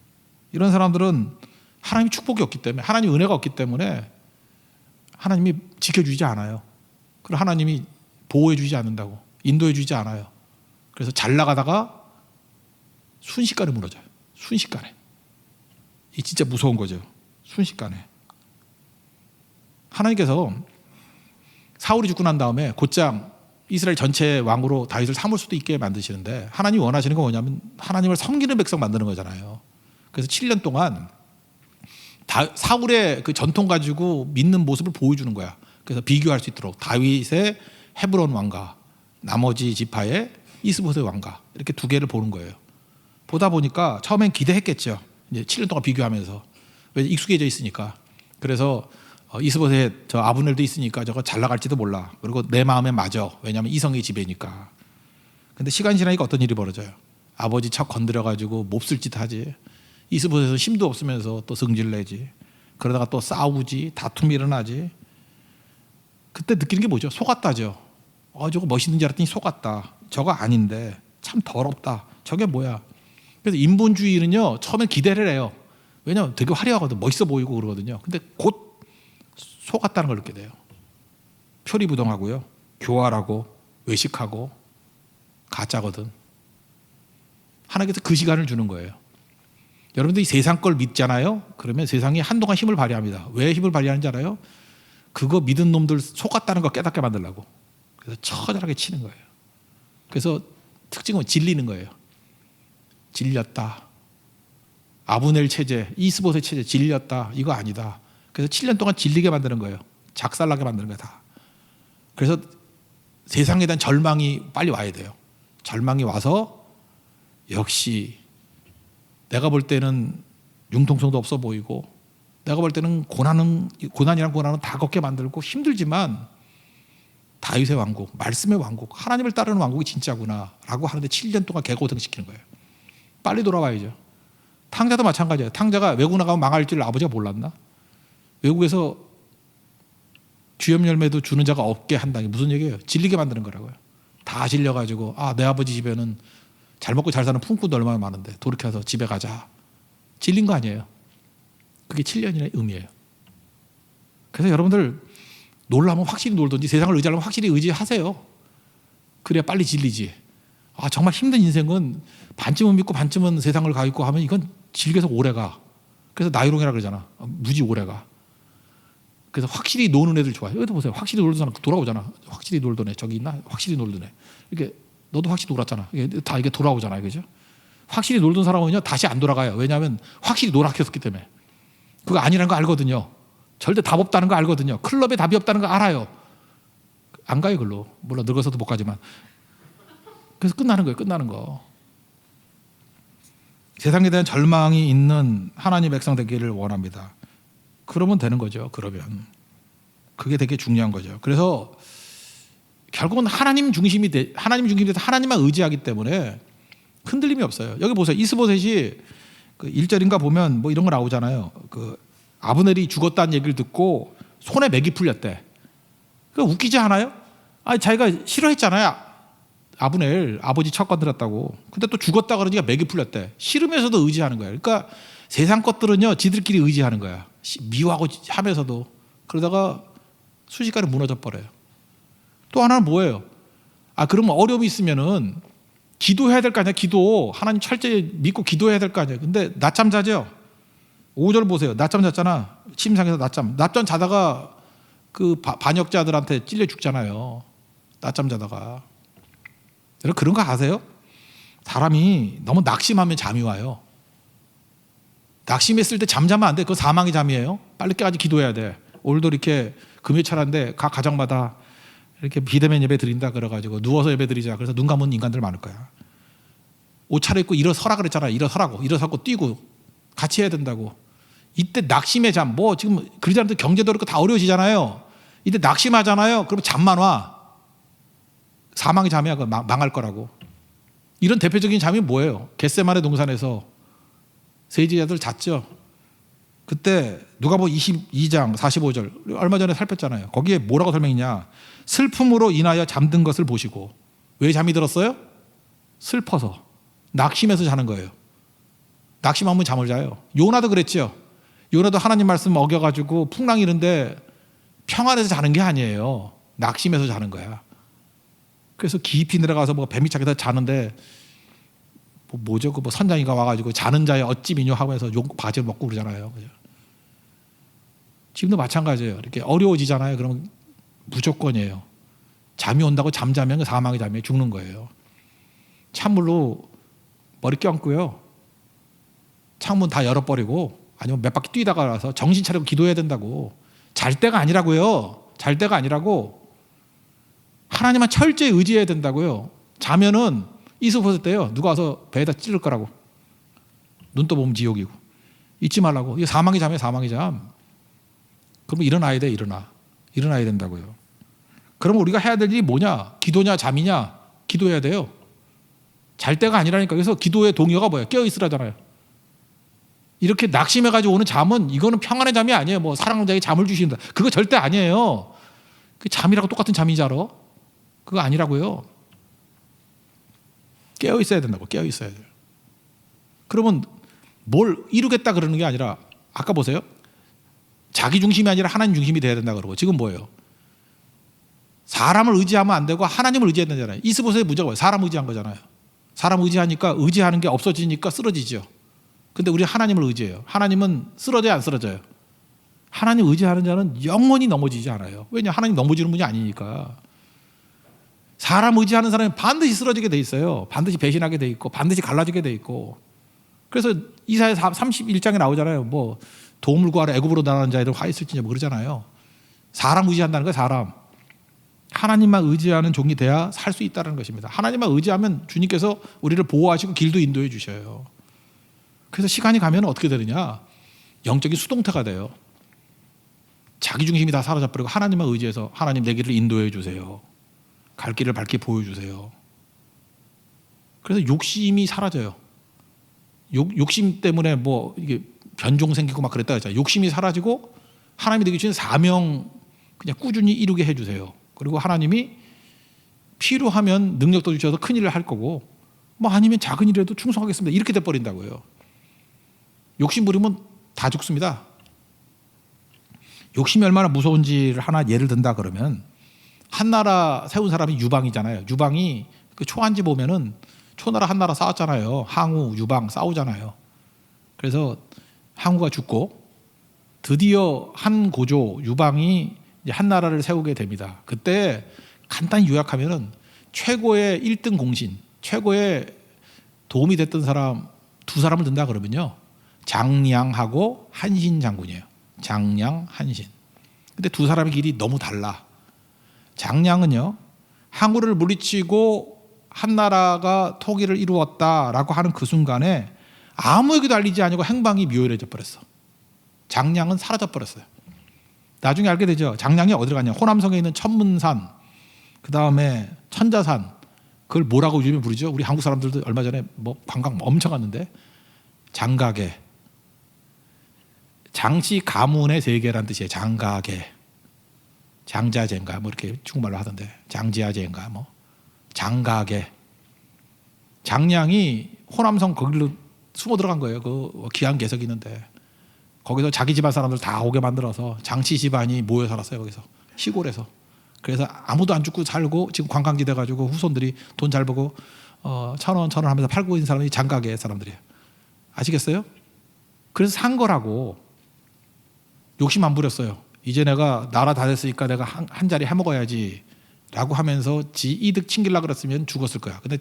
이런 사람들은 하나님의 축복이 없기 때문에 하나님의 은혜가 없기 때문에 하나님이 지켜주지 않아요. 그리고 하나님이 보호해주지 않는다고. 인도해주지 않아요. 그래서 잘 나가다가 순식간에 무너져요. 순식간에. 이 진짜 무서운 거죠. 순식간에. 하나님께서 사울이 죽고 난 다음에 곧장 이스라엘 전체 왕으로 다윗을 삼을 수도 있게 만드시는데 하나님이 원하시는 건 뭐냐면 하나님을 섬기는 백성 만드는 거잖아요. 그래서 7년 동안 사울의 그 전통 가지고 믿는 모습을 보여주는 거야. 그래서 비교할 수 있도록 다윗의 헤브론 왕가, 나머지 지파의 이스보셋 왕가 이렇게 두 개를 보는 거예요. 보다 보니까 처음엔 기대했겠죠. 이제 7년 동안 비교하면서 왜 익숙해져 있으니까. 그래서 이스보셋 저 아브넬도 있으니까 저거 잘 나갈지도 몰라. 그리고 내 마음에 맞아. 왜냐하면 이성의 지배니까. 근데 시간이 지나니까 어떤 일이 벌어져요? 아버지 척 건드려가지고 몹쓸 짓 하지. 이스보셋은 힘도 없으면서 또 승질내지. 그러다가 또 싸우지. 다툼이 일어나지. 그때 느끼는 게 뭐죠? 속았다죠. 저거 멋있는 줄 알았더니 속았다. 저거 아닌데 참 더럽다. 저게 뭐야? 그래서 인본주의는요, 처음엔 기대를 해요. 왜냐하면 되게 화려하거든. 멋있어 보이고 그러거든요. 근데 곧 속았다는 걸 느끼게 돼요. 표리부동하고요. 교활하고 외식하고 가짜거든. 하나님께서 그 시간을 주는 거예요. 여러분들이 세상 걸 믿잖아요. 그러면 세상이 한동안 힘을 발휘합니다. 왜 힘을 발휘하는지 알아요? 그거 믿은 놈들 속았다는 거 깨닫게 만들려고. 그래서 처절하게 치는 거예요. 그래서 특징은 질리는 거예요. 질렸다. 아브넬 체제, 이스보셋 체제 질렸다. 이거 아니다. 그래서 7년 동안 질리게 만드는 거예요. 작살나게 만드는 거야 다. 그래서 세상에 대한 절망이 빨리 와야 돼요. 절망이 와서 역시 내가 볼 때는 융통성도 없어 보이고 내가 볼 때는 고난이란 고난은 다 겪게 만들고 힘들지만 다윗의 왕국, 말씀의 왕국, 하나님을 따르는 왕국이 진짜구나 라고 하는데 7년 동안 개고생시키는 거예요. 빨리 돌아와야죠. 탕자도 마찬가지예요. 탕자가 외국 나가면 망할 줄 아버지가 몰랐나? 외국에서 주염 열매도 주는 자가 없게 한다는 게 무슨 얘기예요? 질리게 만드는 거라고요. 다 질려가지고 내 아버지 집에는 잘 먹고 잘 사는 품꾼도 얼마나 많은데 돌이켜서 집에 가자. 질린 거 아니에요. 그게 7년이라는 의미예요. 그래서 여러분들 놀라면 확실히 놀든지 세상을 의지하려면 확실히 의지하세요. 그래야 빨리 질리지. 정말 힘든 인생은 반쯤은 믿고 반쯤은 세상을 가 있고 하면 이건 질겨서 오래가. 그래서 나이롱이라 그러잖아. 무지 오래가. 그래서 확실히 노는 애들 좋아해. 여기도 보세요. 확실히 놀던 사람 돌아오잖아. 확실히 놀던 애 저기 있나? 확실히 놀던 애. 이렇게 너도 확실히 놀았잖아. 이게 돌아오잖아요. 그죠? 확실히 놀던 사람은요 다시 안 돌아가요. 왜냐하면 확실히 노락했었기 때문에. 그거 아니라는 거 알거든요. 절대 답 없다는 거 알거든요. 클럽에 답이 없다는 거 알아요. 안 가요 글로. 물론 늙어서도 못 가지만. 그래서 끝나는 거예요. 끝나는 거. 세상에 대한 절망이 있는 하나님 백성 되기를 원합니다. 그러면 되는 거죠. 그러면 그게 되게 중요한 거죠. 그래서 결국은 하나님 중심이 돼서 하나님만 의지하기 때문에 흔들림이 없어요. 여기 보세요. 이스보셋이 그 1절인가 보면 뭐 이런 거 나오잖아요. 그 아브넬이 죽었다는 얘기를 듣고 손에 맥이 풀렸대. 그 웃기지 않아요? 자기가 싫어했잖아요. 아브넬 아버지 척 건드렸다고. 근데 또 죽었다 그러니까 맥이 풀렸대. 싫으면서도 의지하는 거예요. 그러니까 세상 것들은요 지들끼리 의지하는 거야. 미워하고 하면서도. 그러다가 순식간에 무너져 버려요. 또 하나는 뭐예요? 그러면 어려움이 있으면은 기도해야 될 거 아니야. 기도. 하나님 철저히 믿고 기도해야 될 거 아니에요. 근데 낮잠 자죠. 5절 보세요. 낮잠 잤잖아. 침상에서 낮잠 자다가 그 반역자들한테 찔려 죽잖아요. 낮잠 자다가. 여러분 그런 거 아세요? 사람이 너무 낙심하면 잠이 와요. 낙심했을 때 잠자면 안 돼. 그거 사망의 잠이에요. 빨리 깨가지고 기도해야 돼. 오늘도 이렇게 금요철인데 각 가정마다 이렇게 비대면 예배 드린다 그래가지고 누워서 예배 드리자. 그래서 눈 감은 인간들 많을 거야. 옷 차려입고 일어서라 그랬잖아. 일어서고 뛰고 같이 해야 된다고. 이때 낙심의 잠. 지금 그러지 경제도 그렇고 다 어려워지잖아요. 이때 낙심하잖아요. 그러면 잠만 와. 사망의 잠이야. 망할 거라고. 이런 대표적인 잠이 뭐예요? 겟세마네 동산에서 세지자들 잤죠. 그때 누가복음 22장 45절 얼마 전에 살폈잖아요. 거기에 뭐라고 설명했냐? 슬픔으로 인하여 잠든 것을 보시고. 왜 잠이 들었어요? 슬퍼서. 낙심해서 자는 거예요. 낙심하면 잠을 자요. 요나도 그랬죠. 요나도 하나님 말씀 어겨가지고 풍랑이 이런데 평안해서 자는 게 아니에요. 낙심해서 자는 거야. 그래서 깊이 내려가서 뱀이 차게 자는데 뭐죠? 선장이가 와가지고 자는 자의 어찌 미뇨 하면서 욕 바지를 먹고 그러잖아요. 그죠? 지금도 마찬가지예요. 이렇게 어려워지잖아요. 그러면 무조건이에요. 잠이 온다고 잠자면 사망의 잠에 죽는 거예요. 찬물로 머리 껴안고요. 창문 다 열어버리고 아니면 몇 바퀴 뛰다가 와서 정신 차리고 기도해야 된다고. 잘 때가 아니라고요. 잘 때가 아니라고. 하나님만 철저히 의지해야 된다고요. 자면은 이스보셋 때요. 누가 와서 배에다 찌를 거라고. 눈 떠보면 지옥이고. 잊지 말라고. 이게 사망의 잠이에요. 사망의 잠. 그러면 일어나야 돼. 일어나야 된다고요. 그러면 우리가 해야 될 일이 뭐냐? 기도냐 잠이냐? 기도해야 돼요. 잘 때가 아니라니까. 그래서 기도의 동요가 뭐예요? 깨어있으라잖아요. 이렇게 낙심해가지고 오는 잠은 이거는 평안의 잠이 아니에요. 뭐 사랑하는 자에게 잠을 주신다. 그거 절대 아니에요. 그 잠이라고 똑같은 잠이지 않아? 그거 아니라고요. 깨어있어야 된다고. 깨어있어야 돼요. 그러면 뭘 이루겠다 그러는 게 아니라 아까 보세요. 자기 중심이 아니라 하나님 중심이 돼야 된다 그러고 지금 뭐예요? 사람을 의지하면 안 되고 하나님을 의지해야 되잖아요. 이스보셋의 문제가 뭐예요? 사람 의지한 거잖아요. 사람 의지하니까 의지하는 게 없어지니까 쓰러지죠. 근데 우리 하나님을 의지해요. 하나님은 쓰러져요, 안 쓰러져요? 하나님 의지하는 자는 영원히 넘어지지 않아요. 왜냐? 하나님 넘어지는 분이 아니니까. 사람 의지하는 사람은 반드시 쓰러지게 돼 있어요. 반드시 배신하게 돼 있고 반드시 갈라지게 돼 있고. 그래서 이사야 31장에 나오잖아요. 뭐 도움을 구하러 애굽으로 나가는 자애들 화 있을지냐 뭐 그러잖아요. 사람 의지한다는 거예요. 사람. 하나님만 의지하는 종이 돼야 살 수 있다는 것입니다. 하나님만 의지하면 주님께서 우리를 보호하시고 길도 인도해 주셔요. 그래서 시간이 가면 어떻게 되느냐? 영적인 수동태가 돼요. 자기 중심이 다 사라져버리고 하나님만 의지해서 하나님 내 길을 인도해 주세요. 갈 길을 밝게 보여주세요. 그래서 욕심이 사라져요. 욕심 때문에 뭐 이게 변종 생기고 막 그랬다 했잖아요. 욕심이 사라지고 하나님이 되게 주신 사명 그냥 꾸준히 이루게 해주세요. 그리고 하나님이 필요하면 능력도 주셔서 큰 일을 할 거고 뭐 아니면 작은 일에도 충성하겠습니다. 이렇게 돼버린다고요. 욕심 부리면 다 죽습니다. 욕심이 얼마나 무서운지를 하나 예를 든다 그러면 한나라 세운 사람이 유방이잖아요. 유방이 그 초안지 보면은 초나라 한나라 싸웠잖아요. 항우, 유방 싸우잖아요. 그래서 항우가 죽고 드디어 한 고조 유방이 이제 한나라를 세우게 됩니다. 그때 간단히 요약하면은 최고의 1등 공신, 최고의 도움이 됐던 사람 두 사람을 든다 그러면요. 장량하고 한신 장군이에요. 장량, 한신. 근데 두 사람의 길이 너무 달라. 장량은요, 항우를 물리치고 한나라가 통일을 이루었다라고 하는 그 순간에 아무에게도 알리지 않고 행방이 묘연해져 버렸어. 장량은 사라져 버렸어요. 나중에 알게 되죠. 장량이 어디로 갔냐? 호남성에 있는 천문산, 그 다음에 천자산, 그걸 뭐라고 요즘에 부르죠? 우리 한국 사람들도 얼마 전에 뭐 관광 엄청 갔는데 장가계, 장씨 가문의 세계라는 뜻이에요. 장가계. 장자제인가 뭐 이렇게 중국말로 하던데 장지아제인가 뭐 장가계. 장량이 호남성 거기로 숨어 들어간 거예요. 그 귀한 개석이 있는데 거기서 자기 집안 사람들 다 오게 만들어서 장씨 집안이 모여 살았어요. 거기서 시골에서. 그래서 아무도 안 죽고 살고 지금 관광지 돼가지고 후손들이 돈 잘 벌고 1,000원 하면서 팔고 있는 사람이 장가계 사람들이에요. 아시겠어요? 그래서 산 거라고. 욕심 안 부렸어요. 이제 내가 나라 다 됐으니까 내가 한 자리 해먹어야지 라고 하면서 지 이득 챙기려고 그랬으면 죽었을 거야. 근데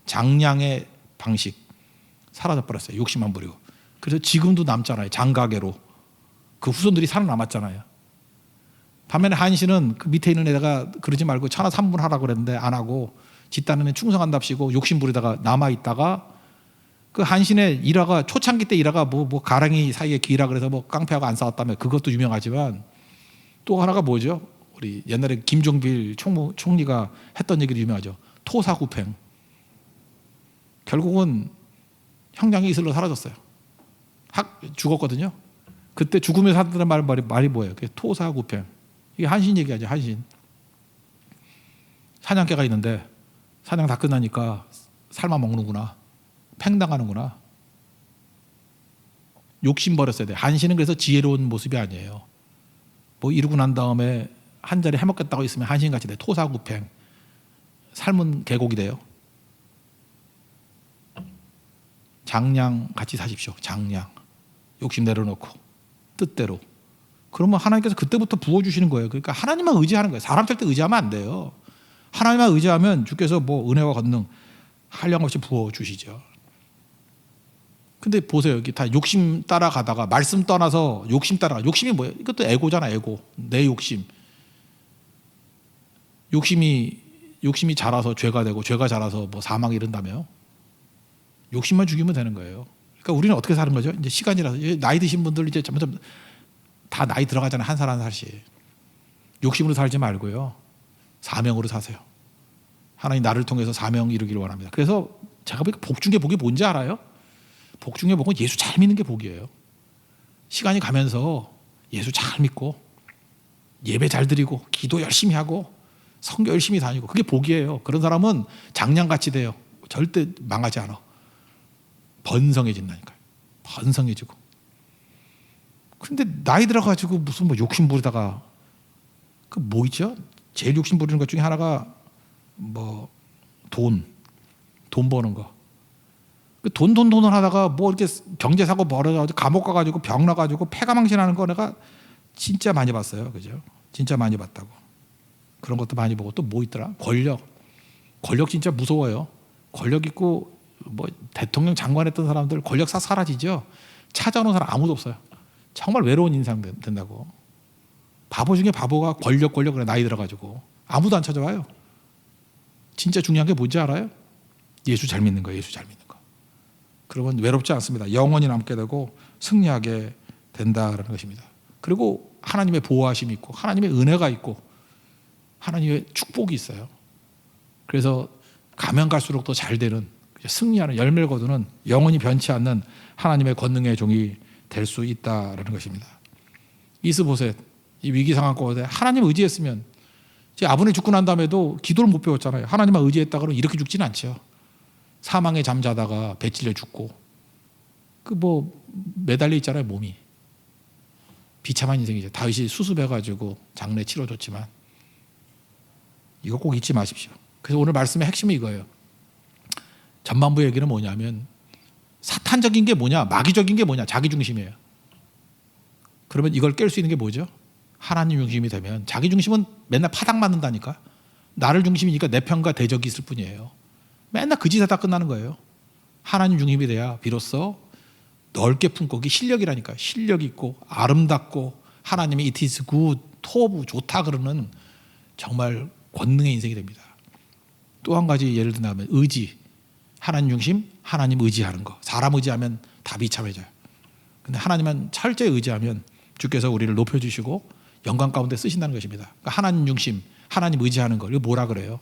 장량의 방식 사라져 버렸어요. 욕심 안 부리고. 그래서 지금도 남잖아요. 장가계로. 그 후손들이 살아남았잖아요. 반면에 한신은 그 밑에 있는 애가 그러지 말고 천하 3분 하라고 그랬는데 안 하고 지 딴에는 충성한답시고 욕심 부리다가 남아있다가 그 한신의 일화가 초창기 때 일화가 뭐 가랑이 사이에 기라 그래서 뭐 깡패하고 안 싸웠다며 그것도 유명하지만 또 하나가 뭐죠? 우리 옛날에 김종필 총리가 했던 얘기도 유명하죠. 토사구팽. 결국은 형량이 이슬로 사라졌어요. 죽었거든요. 그때 죽으면서 하던 말이 뭐예요? 그게 토사구팽. 이게 한신 얘기하죠. 한신. 사냥개가 있는데 사냥 다 끝나니까 삶아 먹는구나. 팽당하는구나. 욕심 버렸어야 돼. 한신은 그래서 지혜로운 모습이 아니에요. 뭐 이루고 난 다음에 한 자리 해먹겠다고 있으면 한신같이 돼. 토사구팽. 삶은 계곡이 돼요. 장량 같이 사십시오. 장량. 욕심 내려놓고 뜻대로. 그러면 하나님께서 그때부터 부어주시는 거예요. 그러니까 하나님만 의지하는 거예요. 사람 절대 의지하면 안 돼요. 하나님만 의지하면 주께서 뭐 은혜와 권능 한량없이 부어주시죠. 근데 보세요. 여기 다 욕심 따라가다가 말씀 떠나서 욕심 따라가. 욕심이 뭐예요? 이것도 에고잖아. 에고. 내 욕심. 욕심이 자라서 죄가 되고 죄가 자라서 뭐 사망에 이른다며. 욕심만 죽이면 되는 거예요. 그러니까 우리는 어떻게 사는 거죠? 이제 시간이라서 나이 드신 분들 이제 점점 다 나이 들어가잖아요. 한 살 한 살씩. 욕심으로 살지 말고요. 사명으로 사세요. 하나님 나를 통해서 사명 이루기를 원합니다. 그래서 제가 보니까 복 중에 복이 뭔지 알아요? 복 중에 복은 예수 잘 믿는 게 복이에요. 시간이 가면서 예수 잘 믿고 예배 잘 드리고 기도 열심히 하고 성교 열심히 다니고 그게 복이에요. 그런 사람은 장량같이 돼요. 절대 망하지 않아. 번성해진다니까요. 번성해지고. 근데 나이 들어가지고 무슨 뭐 욕심 부리다가 그 뭐 있죠? 제일 욕심 부리는 것 중에 하나가 뭐 돈 버는 거. 돈을 하다가 뭐 이렇게 경제 사고 벌어가지고 감옥 가가지고 병 나가지고 폐가망신하는 거 내가 진짜 많이 봤어요. 그죠? 진짜 많이 봤다고. 그런 것도 많이 보고 또 뭐 있더라? 권력 진짜 무서워요. 권력 있고 뭐 대통령 장관 했던 사람들 권력 싹 사라지죠. 찾아오는 사람 아무도 없어요. 정말 외로운 인상 된다고. 바보 중에 바보가 권력 그래 나이 들어가지고 아무도 안 찾아와요. 진짜 중요한 게 뭔지 알아요? 예수 잘 믿는 거예요. 예수 잘 믿는 거. 그러면 외롭지 않습니다. 영원히 남게 되고 승리하게 된다라는 것입니다. 그리고 하나님의 보호하심이 있고 하나님의 은혜가 있고 하나님의 축복이 있어요. 그래서 가면 갈수록 더 잘 되는 승리하는 열매를 거두는 영원히 변치 않는 하나님의 권능의 종이 될 수 있다라는 것입니다. 이스보셋 이 위기 상황 가운데 하나님 의지했으면 제 아버님 죽고 난 다음에도 기도를 못 배웠잖아요. 하나님만 의지했다 그러면 이렇게 죽지는 않죠. 사망에 잠자다가 배 찔려 죽고 그 뭐 매달려 있잖아요. 몸이 비참한 인생이죠. 다윗이 수습해가지고 장례 치러줬지만 이거 꼭 잊지 마십시오. 그래서 오늘 말씀의 핵심이 이거예요. 전반부 얘기는 뭐냐면 사탄적인 게 뭐냐, 마귀적인 게 뭐냐, 자기 중심이에요. 그러면 이걸 깰 수 있는 게 뭐죠? 하나님 중심이 되면 자기 중심은 맨날 파닥 맞는다니까. 나를 중심이니까 내 편과 대적이 있을 뿐이에요. 맨날 그 짓에 다 끝나는 거예요. 하나님 중심이 돼야 비로소 넓게 품고 그게 실력이라니까. 실력 있고 아름답고 하나님이 it is good, 토부 좋다 그러는 정말 권능의 인생이 됩니다. 또 한 가지 예를 든다면 의지. 하나님 중심, 하나님 의지하는 거. 사람 의지하면 다 비참해져요. 근데 하나님만 철저히 의지하면 주께서 우리를 높여주시고 영광 가운데 쓰신다는 것입니다. 그러니까 하나님 중심, 하나님 의지하는 거. 이거 뭐라 그래요?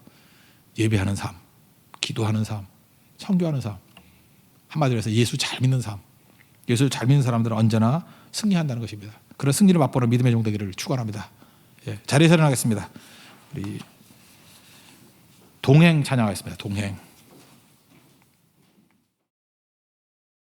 예배하는 삶, 기도하는 삶, 선교하는 삶. 한마디로 해서 예수 잘 믿는 삶. 예수 잘 믿는 사람들은 언제나 승리한다는 것입니다. 그런 승리를 맛보는 믿음의 종 되기를 축원합니다. 예, 자리에서 일어나겠습니다. 우리 동행 찬양하겠습니다. 동행.